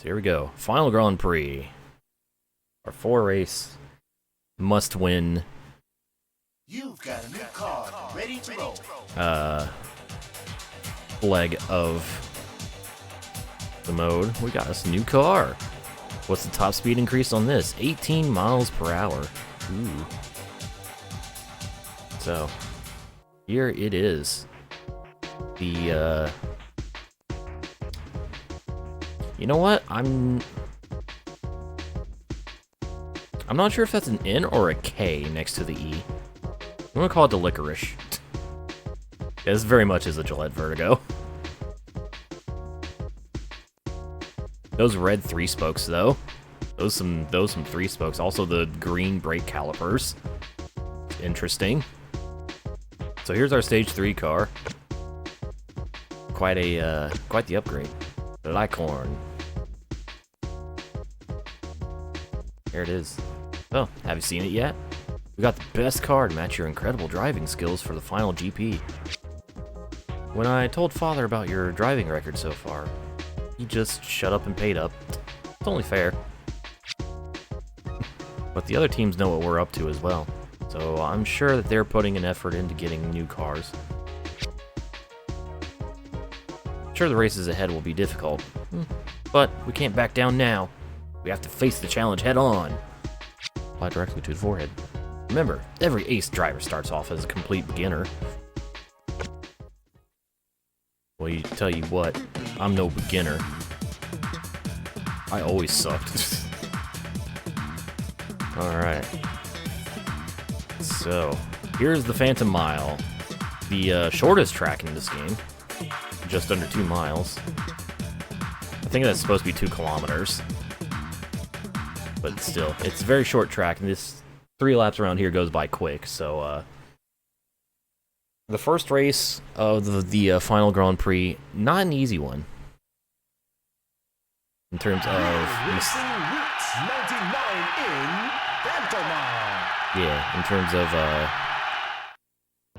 So here we go. Final Grand Prix. Our 4-race must-win. You've got a new card ready to roll. Leg of the mode. We got us a new car. What's the top speed increase on this? 18 miles per hour. Ooh. So, here it is. The, you know what? I'm not sure if that's an N or a K next to the E. I'm gonna call it the licorice. This very much is a Gillette Vertigo. Those red 3-spokes though. Those some 3-spokes. Also the green brake calipers. Interesting. So here's our stage 3 car. Quite the upgrade. The Licorn. There it is. Oh, have you seen it yet? We got the best car to match your incredible driving skills for the final GP. When I told Father about your driving record so far, he just shut up and paid up. It's only fair. But the other teams know what we're up to as well, so I'm sure that they're putting an effort into getting new cars. I'm sure the races ahead will be difficult, but we can't back down now. We have to face the challenge head on. Apply directly to the forehead. Remember, every ace driver starts off as a complete beginner. Well, you tell you what, I'm no beginner. I always sucked. Alright. So, here's the Phantom Mile. The shortest track in this game. Just under 2 miles. I think that's supposed to be 2 kilometers. But still, it's a very short track, and this 3 laps around here goes by quick, so, the first race of the final Grand Prix, not an easy one. In terms of... Yeah, in terms of,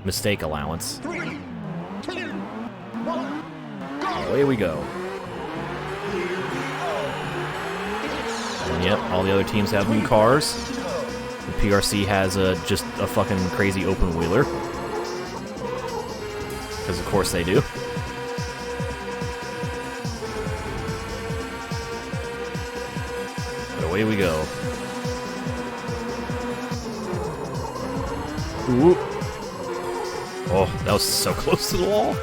mistake allowance. Away we go. And yep, all the other teams have new cars. The PRC has just a fucking crazy open-wheeler. Because of course they do. But away we go. Ooh. Oh, that was so close to the wall.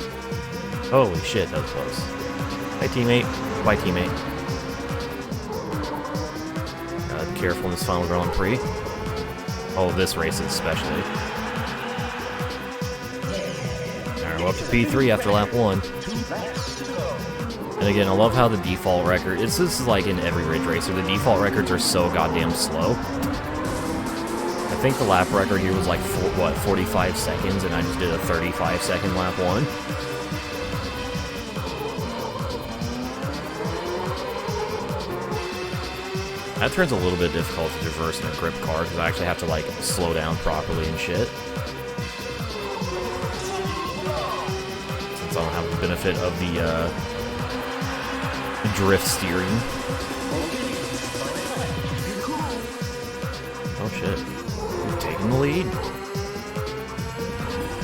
Holy shit, that was close. Hi, teammate. Bye, teammate. Be careful in this final Grand Prix. Oh, this race especially. Alright, we're up to P3 after lap 1. And again, I love how the default record... This is like in every Ridge Racer, the default records are so goddamn slow. I think the lap record here was like, 45 seconds, and I just did a 35-second lap 1. That turns a little bit difficult to traverse in a grip car, because I actually have to, like, slow down properly and shit. Since I don't have the benefit of the drift steering. Oh shit. We're taking the lead.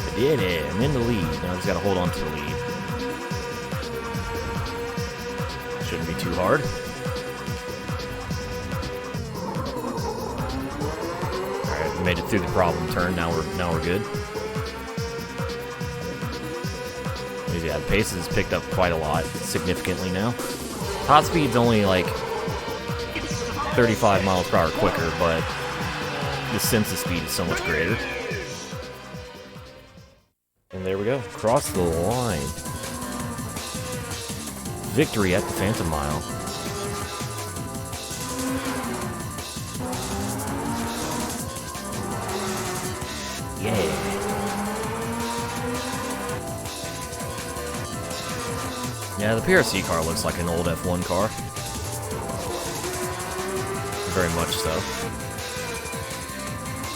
I did it. I'm in the lead. Now I just gotta hold on to the lead. Shouldn't be too hard. Made it through the problem turn. Now we're good. Yeah, the pace has picked up quite a lot, significantly now. Top speed's only like 35 miles per hour quicker, but the sense of speed is so much greater. And there we go, across the line. Victory at the Phantom Mile. Yeah, the PRC car looks like an old F1 car. Very much so.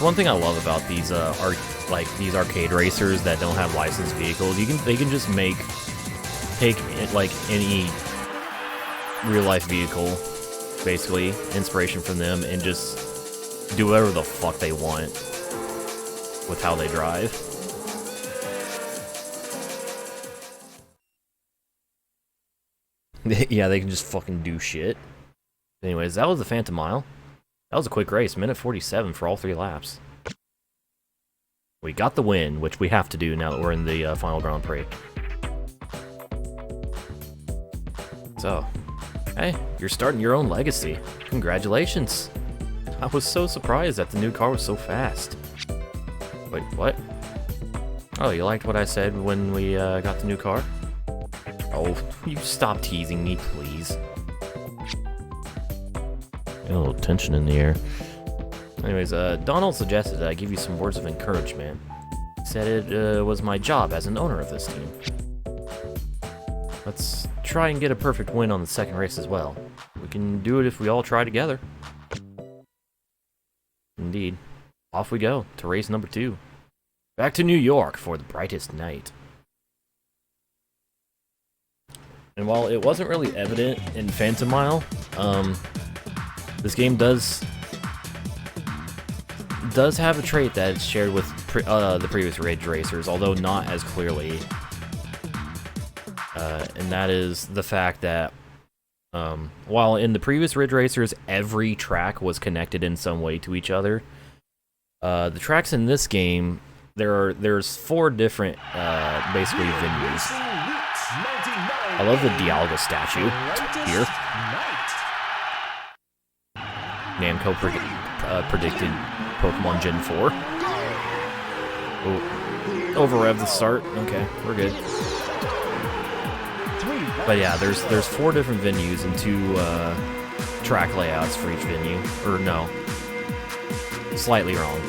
One thing I love about these these arcade racers that don't have licensed vehicles, they can just take like any real-life vehicle, basically, inspiration from them, and just do whatever the fuck they want with how they drive. Yeah, they can just fucking do shit. Anyways, that was the Phantom Mile. That was a quick race, minute 47 for all 3 laps. We got the win, which we have to do now that we're in the final Grand Prix. So, hey, you're starting your own legacy. Congratulations. I was so surprised that the new car was so fast. Wait, what? Oh, you liked what I said when we got the new car? Oh, you stop teasing me, please. Got a little tension in the air. Anyways, Donald suggested that I give you some words of encouragement. He said it was my job as an owner of this team. Let's try and get a perfect win on the second race as well. We can do it if we all try together. Indeed. Off we go to race number 2. Back to New York for the brightest night. And while it wasn't really evident in Phantom Mile, this game does have a trait that is shared with the previous Ridge Racers, although not as clearly. And that is the fact that while in the previous Ridge Racers every track was connected in some way to each other, the tracks in this game, there's 4 different basically venues. I love the Dialga statue here. Namco predicted Pokemon Gen 4. Oh, over-rev the start. Okay, we're good. But yeah, there's 4 different venues and 2 track layouts for each venue. Or no, slightly wrong.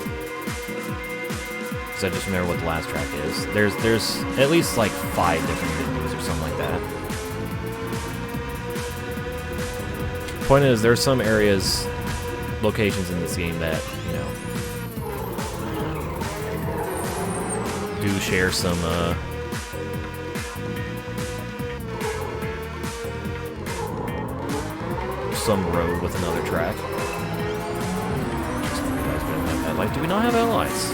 Because I just remember what the last track is. There's at least like 5 different venues or something like that. Point is, there's some areas, locations in this game that, you know, do share some road with another track. Headlight. Do we not have headlights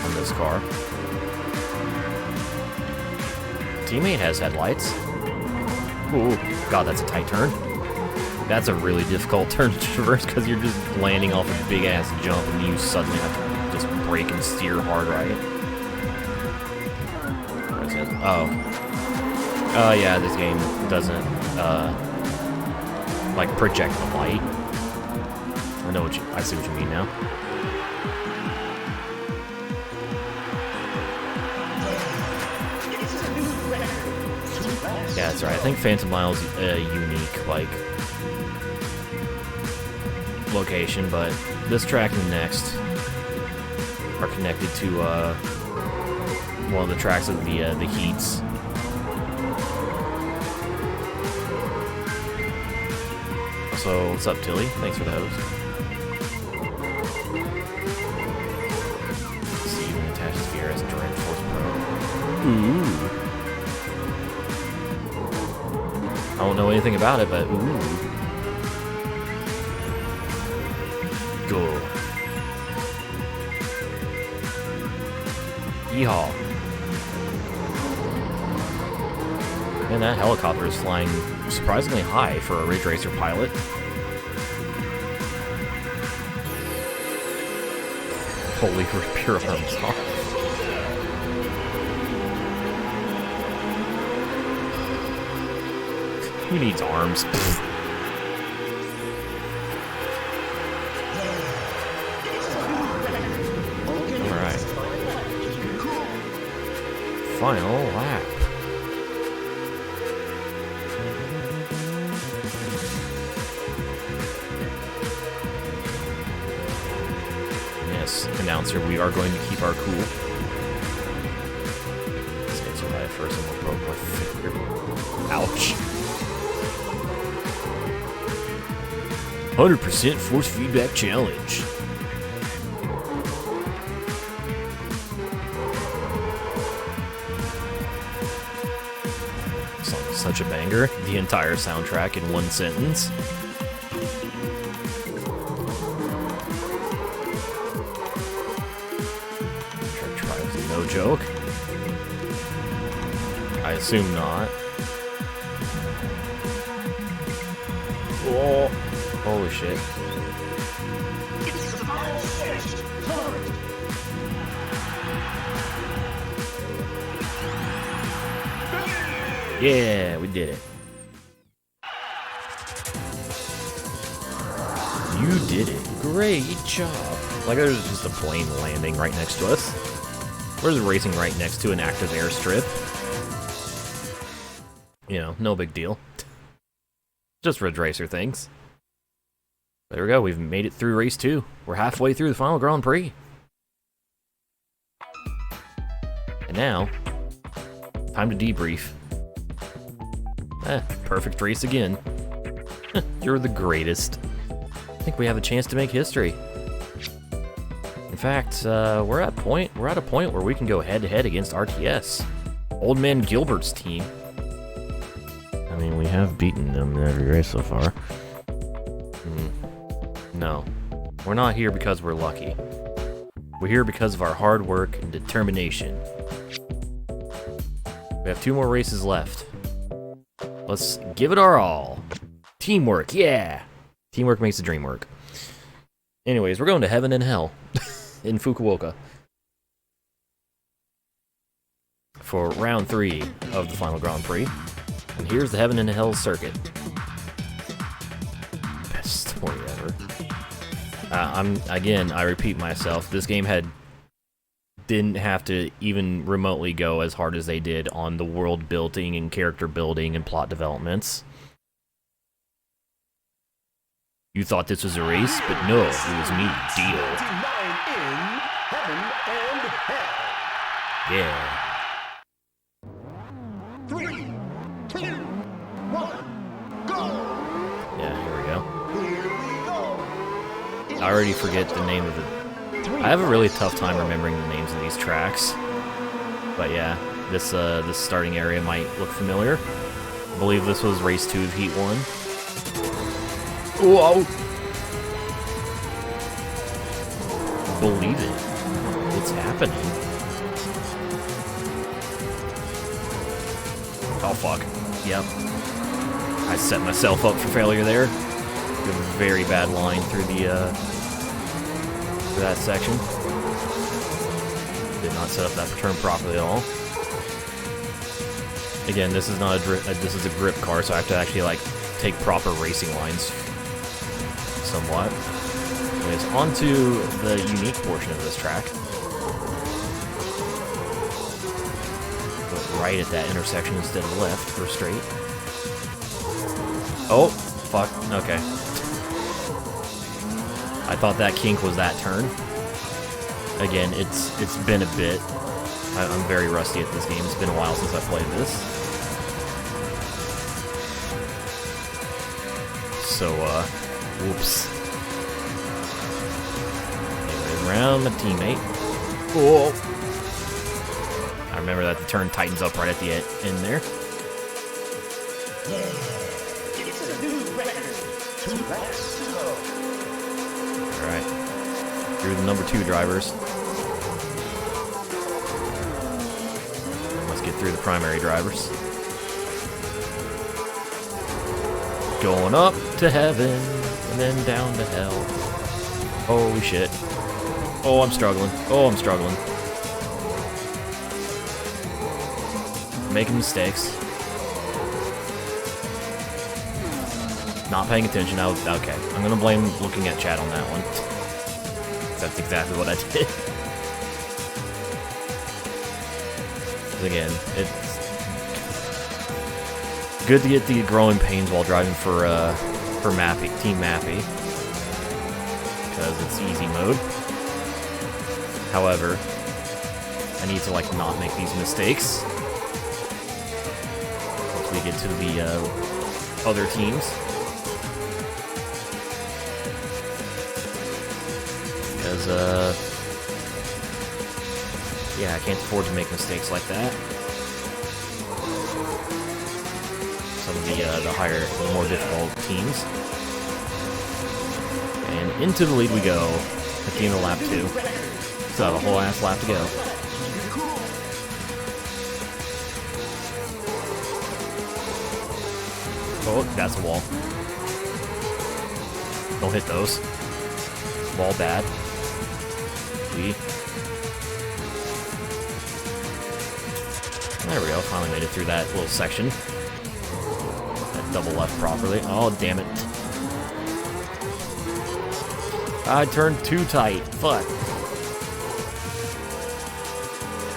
on this car? Teammate has headlights. Ooh, God, that's a tight turn. That's a really difficult turn to traverse because you're just landing off a big ass jump and you suddenly have to just brake and steer hard right. Oh, yeah, this game doesn't like project the light. I see what you mean now. Yeah, that's right. I think Phantom Mile's a unique, like, location, but this track and the next are connected to one of the tracks of the heats. So, what's up, Tilly? Thanks for the host. See you in attached sphere as Direct Force Pro. Ooh. I don't know anything about it, but ooh. Cool. Yeehaw. Man, that helicopter is flying surprisingly high for a Ridge Racer pilot. Holy pure arms off. Who needs arms? Alright. Final lap. Yes, announcer, we are going to keep our cool. Say survive first and we'll broke my finger. Ouch. 100% force feedback challenge. Such such a banger. The entire soundtrack in one sentence. Truck Trials is no joke. I assume not. Oh, holy shit. Yeah, we did it. You did it. Great job. Like there's just a plane landing right next to us. We're just racing right next to an active airstrip. You know, no big deal. Just Ridge Racer things. There we go, we've made it through race 2. We're halfway through the final Grand Prix. And now, time to debrief. Perfect race again. You're the greatest. I think we have a chance to make history. In fact, we're at a point where we can go head-to-head against RTS. Old Man Gilbert's team. I mean, we have beaten them in every race so far. No. We're not here because we're lucky. We're here because of our hard work and determination. We have 2 more races left. Let's give it our all. Teamwork, yeah! Teamwork makes the dream work. Anyways, we're going to heaven and hell in Fukuoka for round 3 of the final Grand Prix. And here's the heaven and hell circuit. Best story ever. I repeat myself, this game didn't have to even remotely go as hard as they did on the world building and character building and plot developments. You thought this was a race, but no, it was me, deal. Yeah. 3, 2, 1, go! Yeah, here we go. Here we go! I already forget the name of it. I have a really tough time remembering the names of these tracks. But yeah, this starting area might look familiar. I believe this was race 2 of Heat 1. Whoa! Believe it. It's happening. Oh fuck. Yep. I set myself up for failure there. A very bad line through that section. Did not set up that turn properly at all. Again, this is not this is a grip car, so I have to actually like take proper racing lines somewhat. Anyways, on to the unique portion of this track. Go right at that intersection instead of left or straight. Oh, fuck. Okay. I thought that kink was that turn. Again, it's been a bit. I'm very rusty at this game. It's been a while since I played this. So, whoops. Anyways, around my teammate. Oh! I remember that the turn tightens up right at the end there. It's a new record. 2 laps to go. Alright. Through the number 2 drivers. Let's get through the primary drivers. Going up to heaven, and then down to hell. Holy shit. Oh, I'm struggling. Oh, I'm struggling. Making mistakes. Not paying attention. Okay. I'm gonna blame looking at chat on that one. That's exactly what I did. Again, it's good to get the growing pains while driving for Team Mappy, because it's easy mode. However, I need to like not make these mistakes once we get to the other teams. Because, yeah, I can't afford to make mistakes like that. the higher, the more difficult teams. And into the lead we go at the end of lap 2. Still have a whole ass lap to go. Oh, that's a wall. Don't hit those. Wall bad. There we go, finally made it through that little section. That double left properly. Oh, damn it. I turned too tight. Fuck.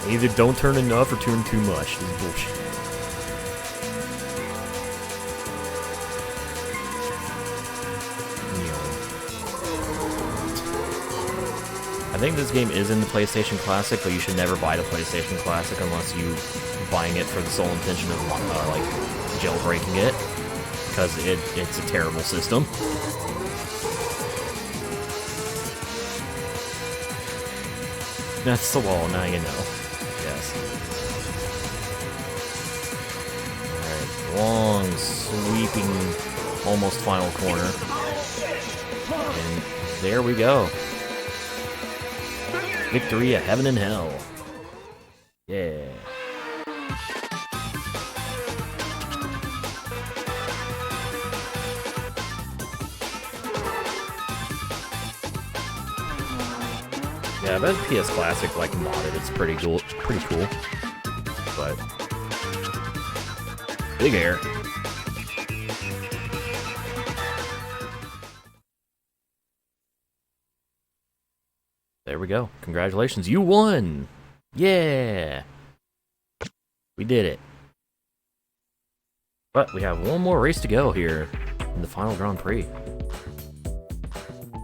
Either don't turn enough or turn too much. This is bullshit. I think this game is in the PlayStation Classic, but you should never buy the PlayStation Classic unless you buying it for the sole intention of like jailbreaking it, because it's a terrible system. That's the wall, now you know. Yes. Alright, long, sweeping, almost final corner. And there we go. Victory at heaven and hell. Yeah. Yeah, I bet PS Classic, like, modded, it's pretty cool. But big air. There we go. Congratulations, you won! Yeah! We did it. But we have one more race to go here in the final Grand Prix.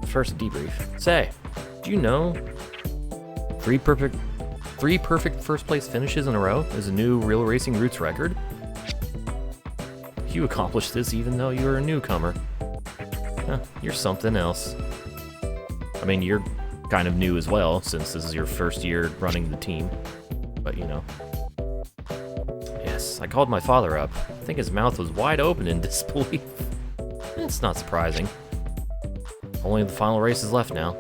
First, debrief. Say, do you know three perfect first place finishes in a row is a new Real Racing Roots record? You accomplished this even though you were a newcomer. You're something else. I mean, you're kind of new as well, since this is your first year running the team. But, you know. Yes, I called my father up. I think his mouth was wide open in disbelief. It's not surprising. Only the final race is left now.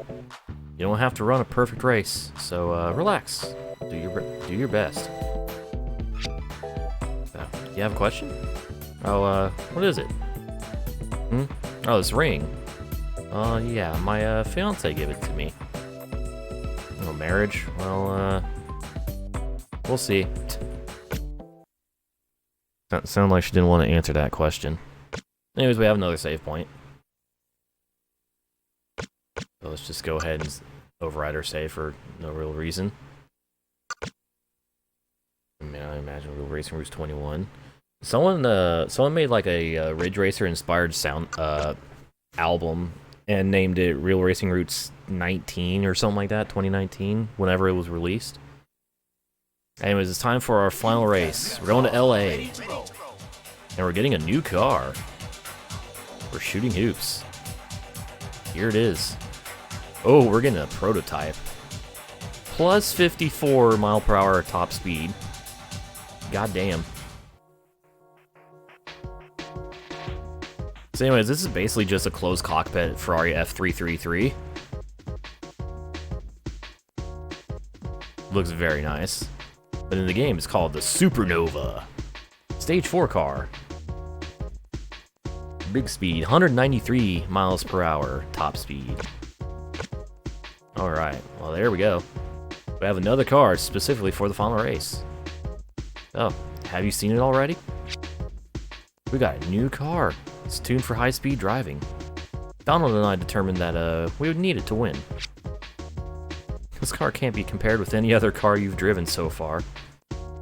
You don't have to run a perfect race, so relax. Do your best. You have a question? Oh, what is it? Oh, this ring. Yeah, my fiance gave it to me. Oh, marriage? Well, we'll see. Sound like she didn't want to answer that question. Anyways, we have another save point. So let's just go ahead and override our save for no real reason. I mean, I imagine Real Racing Roots 21. Someone made like a Ridge Racer inspired sound album and named it Real Racing Roots 19 or something like that, 2019, whenever it was released. Anyways, it's time for our final race. We're going to LA. And we're getting a new car. We're shooting hoops. Here it is. Oh, we're getting a prototype. Plus 54 mile per hour top speed. God damn. So anyways, this is basically just a closed cockpit Ferrari F333. Looks very nice. But in the game, it's called the Supernova. Stage 4 car. Big speed, 193 miles per hour top speed. Alright, well there we go. We have another car specifically for the final race. Oh, have you seen it already? We got a new car. It's tuned for high-speed driving. Donald and I determined that we would need it to win. This car can't be compared with any other car you've driven so far.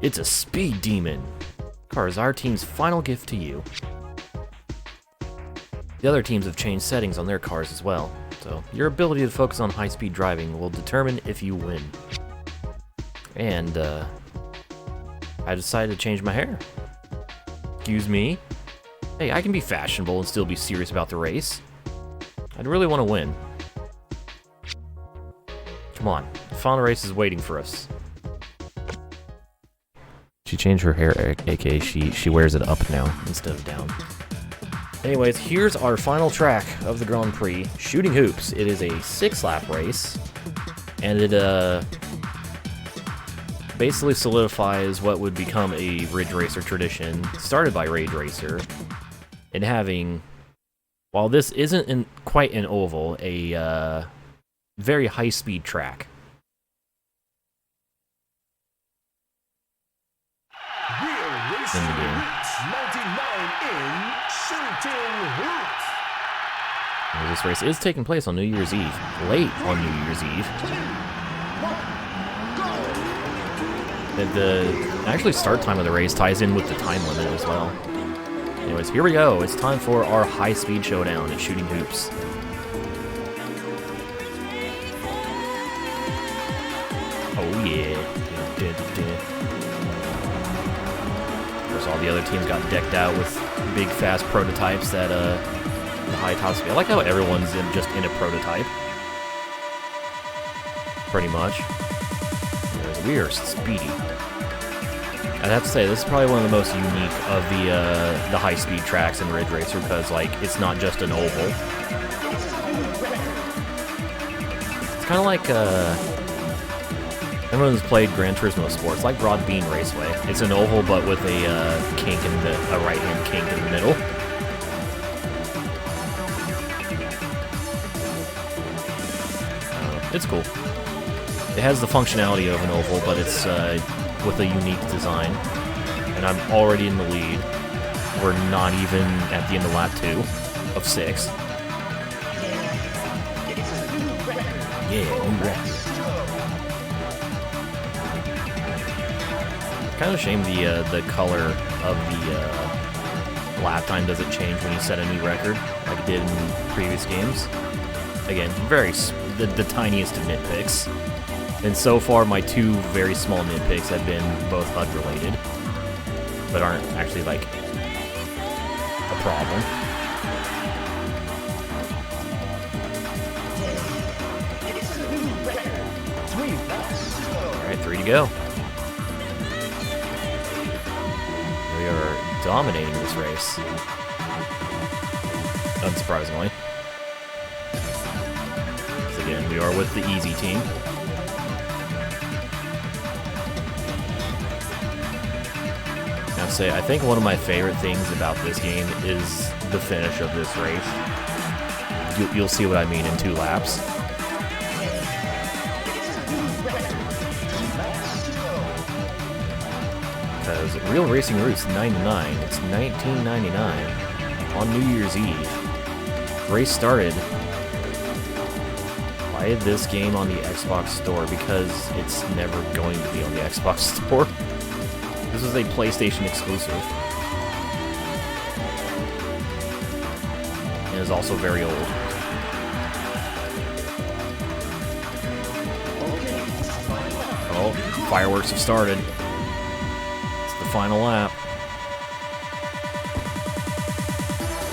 It's a speed demon. This car is our team's final gift to you. The other teams have changed settings on their cars as well, so your ability to focus on high-speed driving will determine if you win. And, I decided to change my hair. Excuse me? Hey, I can be fashionable and still be serious about the race. I'd really want to win. Come on, the final race is waiting for us. She changed her hair, aka she wears it up now instead of down. Anyways, here's our final track of the Grand Prix, Shooting Hoops. It is a 6-lap race, and it basically solidifies what would become a Ridge Racer tradition, started by Ridge Racer, in having, while this isn't quite an oval, a very high-speed track. In the game. This race is taking place on New Year's Eve, late on New Year's Eve. The actually start time of the race ties in with the time limit as well. Anyways, here we go. It's time for our high-speed showdown at Shooting Hoops. Oh yeah. Of course, all the other teams got decked out with big, fast prototypes that the high top speed. I like how everyone's just in a prototype. Pretty much. We are speedy. I'd have to say, this is probably one of the most unique of the high-speed tracks in Ridge Racer, because, like, it's not just an oval. It's kind of like, everyone who's played Gran Turismo Sports, like Broad Bean Raceway. It's an oval, but with a kink in a right-hand kink in the middle. It's cool. It has the functionality of an oval, but it's with a unique design. And I'm already in the lead. We're not even at the end of lap 2 of 6. Yeah, new record. Kind of a shame the color of the lap time doesn't change when you set a new record, like it did in previous games. Again, the tiniest of nitpicks. And so far, my 2 very small nitpicks have been both HUD-related, but aren't actually, like, a problem. Alright, 3 to go. We are dominating this race. Unsurprisingly. So again, we are with the easy team. Say, I think one of my favorite things about this game is the finish of this race. You'll see what I mean in 2 laps. Because Real Racing Roots 99, it's 1999 on New Year's Eve. Race started by this game on the Xbox Store because it's never going to be on the Xbox Store. This is a PlayStation exclusive. And is also very old. Oh, fireworks have started. It's the final lap.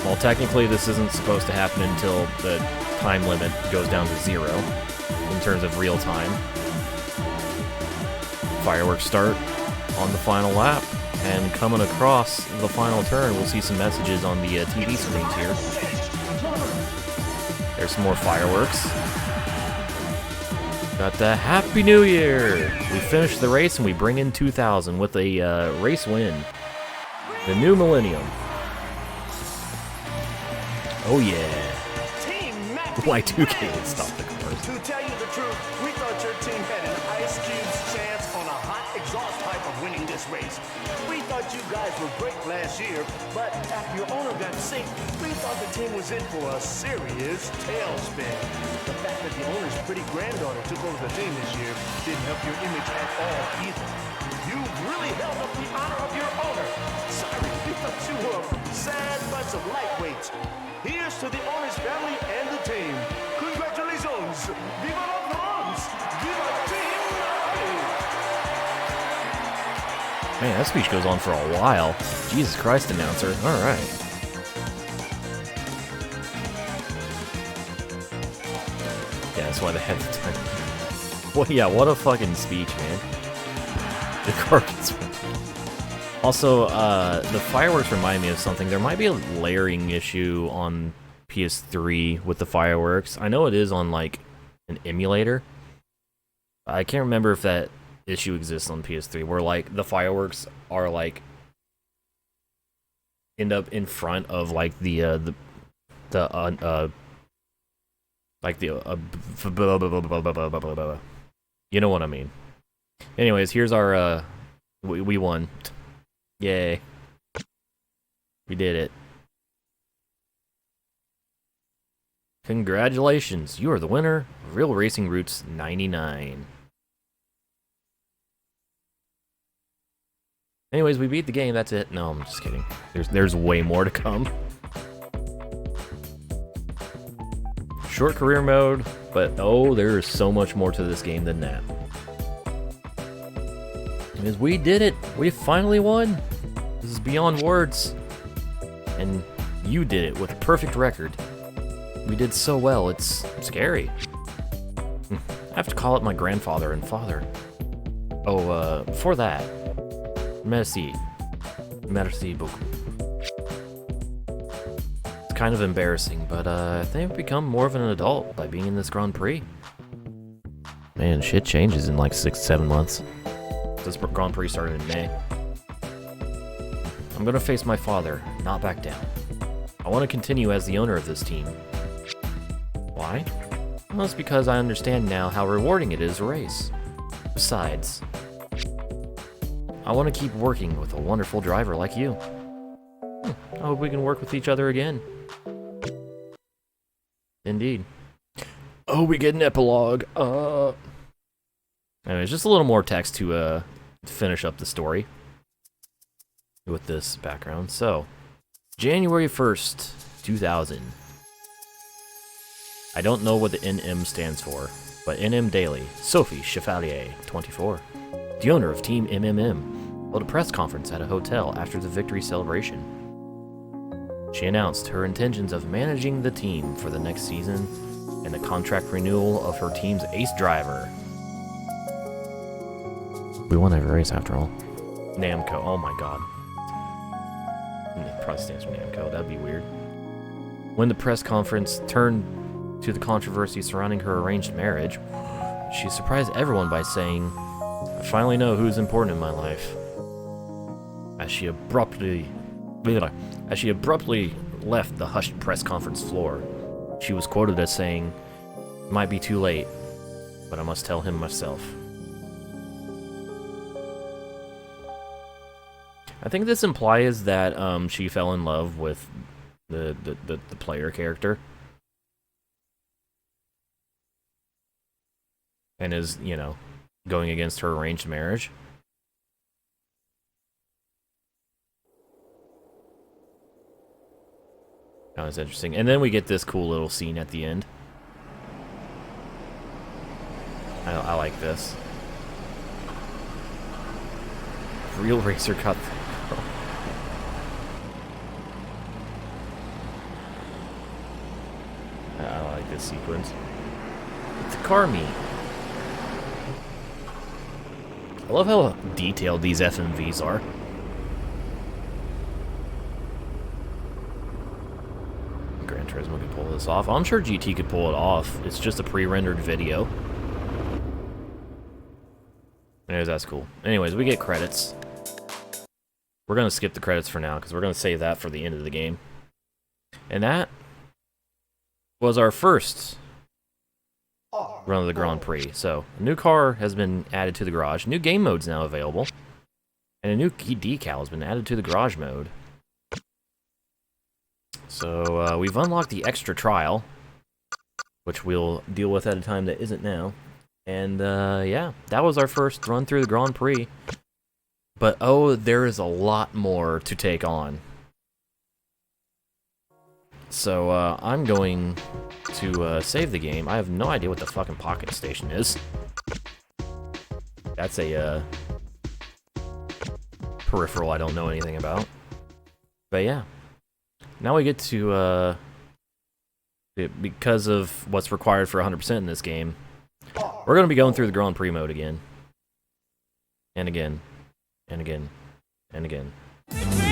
Well, technically this isn't supposed to happen until the time limit goes down to 0 in terms of real time. Fireworks start on the final lap, and coming across the final turn, we'll see some messages on the TV screens here. There's some more fireworks. Got the Happy New Year! We finished the race and we bring in 2000 with a race win. The new millennium. Oh yeah. Y2K can stop the cars. To tell you the truth, we thought your team had an Ice Cube's chance on a hot exhaust pipe of winning this race. We thought you guys were great last year, but after your owner got sick, we thought the team was in for a serious tailspin. The fact that the owner's pretty granddaughter took over the team this year didn't help your image at all either. You really held up the honor of your owner. Sorry, we thought you were a sad bunch of lightweights. Here's to the owner's family and the team. Congratulations! Viva la France! Viva Team Nine! Man, that speech goes on for a while. Jesus Christ, announcer. Alright. Yeah, that's why they had the time. Well, yeah, what a fucking speech, man. The car gets... Also, the fireworks remind me of something. There might be a layering issue on PS3 with the fireworks. I know it is on, like, an emulator. I can't remember if that issue exists on PS3, where, like, the fireworks are, like, end up in front of, like, you know what I mean. Anyways, here's our, we won. Yay. We did it. Congratulations, you are the winner of Real Racing Roots 99. Anyways, we beat the game, that's it. No, I'm just kidding. There's way more to come. Short career mode, but oh, there is so much more to this game than that. Because we did it! We finally won! This is beyond words. And you did it with a perfect record. We did so well, it's scary. I have to call up my grandfather and father. Oh, before that, merci. Merci beaucoup. It's kind of embarrassing, but I think I've become more of an adult by being in this Grand Prix. Man, shit changes in like 6-7 months. This Grand Prix started in May. I'm gonna face my father, not back down. I want to continue as the owner of this team. Why? Well, it's because I understand now how rewarding it is to race. Besides, I want to keep working with a wonderful driver like you. I hope we can work with each other again. Indeed. Oh, we get an epilogue. Anyways, just a little more text to finish up the story with this background. So, January 1st, 2000. I don't know what the NM stands for, but NM Daily, Sophie Chevalier, 24, the owner of Team MMM, held a press conference at a hotel after the victory celebration. She announced her intentions of managing the team for the next season and the contract renewal of her team's ace driver. We won every race after all. Namco, oh my god. It probably stands for Namco, that'd be weird. When the press conference turned to the controversy surrounding her arranged marriage, she surprised everyone by saying, I finally know who's important in my life. As she abruptly left the hushed press conference floor, she was quoted as saying, it might be too late, but I must tell him myself. I think this implies that she fell in love with the player character. And is, you know, going against her arranged marriage. That was interesting. And then we get this cool little scene at the end. I like this. Real racer cut. I like this sequence. It's a car meet. I love how detailed these FMVs are. Gran Turismo could pull this off. I'm sure GT could pull it off. It's just a pre-rendered video. Anyways, that's cool. Anyways, we get credits. We're going to skip the credits for now, because we're going to save that for the end of the game. And that was our first run of the Grand Prix. So, a new car has been added to the garage. New game mode's now available. And a new key decal has been added to the garage mode. So, we've unlocked the extra trial, which we'll deal with at a time that isn't now. And, yeah, that was our first run through the Grand Prix. But, oh, there is a lot more to take on. So, I'm going to save the game. I have no idea what the fucking pocket station is. That's a peripheral I don't know anything about. But yeah. Now we get to, because of what's required for 100% in this game, we're going to be going through the Grand Prix mode again. And again. And again. and again.